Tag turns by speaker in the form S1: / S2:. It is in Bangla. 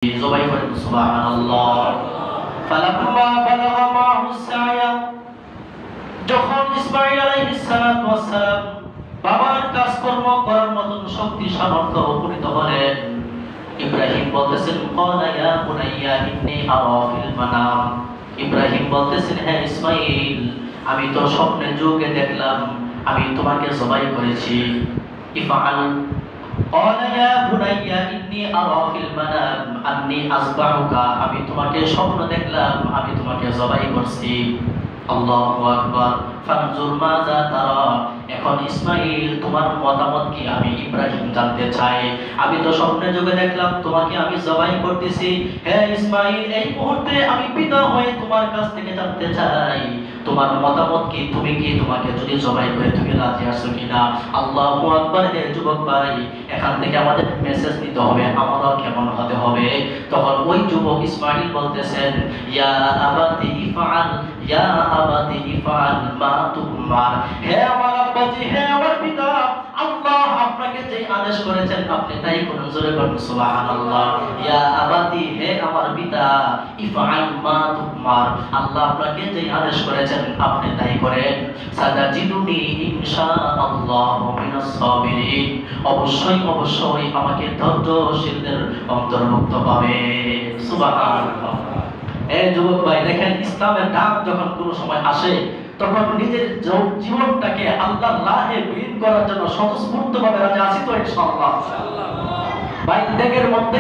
S1: জবাই করেন সুবহানাল্লাহ। ফালাম্মা বালাগা মা'হু সা'য়া, যখন ইসমাঈল আলাইহিস সালাতু ওয়াস সালাম বাবার কাজকর্ম করার মতন শক্তি সামর্থ্য উপনীত হলেন, ইব্রাহিম বলতেছেন ক্বালা ইয়া বুনাইয়া ইন্নী আরা ফিল মানাম। ইব্রাহিম বলতেছেন, হ্যাঁ ইসমাঈল, আমি তো স্বপ্নে যোগে দেখলাম আমি তোমাকে জবাই করেছি। ইফআল ক্বালা ইয়া বুনাইয়া ইন্নী আরা ফিল মানাম আন্নী আযবাহুকা, আমি তোমাকে স্বপ্ন দেখলাম আমি তোমাকে জবাই করছি। আল্লাহু আকবার। ফানজুর মাযা তারা, এখন ইসমাঈল তোমার মতামত কি আমি ইব্রাহিম জানতে চাই। আমি তো স্বপ্নে যোগে দেখলাম তোমাকে আমি জবাই করতেছি। হ্যাঁ ইসমাঈল, এই মুহূর্তে আমি পিতা হয়ে তোমার কাছ থেকে জানতে চাই তোমার মতামত কি, তুমি কি তোমাকে যদি জবাই করে তুমি রাজি আছো কিনা। আল্লাহু আকবার। হে যুবক ভাই, এখান থেকে আমাদের মেসেজ নিতে হবে আমরাও কেমন হতে হবে। তখন ওই যুবক ইসমাঈল বলতেছেন, ইয়া আবাতি ইফআল, ইয়া আবাতি ইফআল মা তুমার। হে আমার আব্বাজি, হে আমার পিতা, আল্লাহ আপনাকে যে আদেশ করেছেন আপনি তাই করুন। জোরে বলুন সুবহানাল্লাহ। ইয়া আবাতি, হে আমার পিতা, ইফআল মা তুমার, আল্লাহ আপনাকে যে আদেশ করেছেন আপনি তাই করেন। সাতাজিদুনি ইনশাআল্লাহু মিনাস সাবিরিন, অবশ্যই আমাকে ধৈর্যশীলদের অন্তর্ভুক্ত পাবে। সুবহানাল্লাহ। এই যুবক ভাই দেখেন, ইসলামের ডাক যখন কোনো সময় আসে তখন নিজের জীবনটাকে আল্লাহর রাহে বিলীন করার জন্য স্বতঃস্ফূর্তভাবে রাজি আছি তো ইনশাআল্লাহ। ভাই ত্যাগের মধ্যে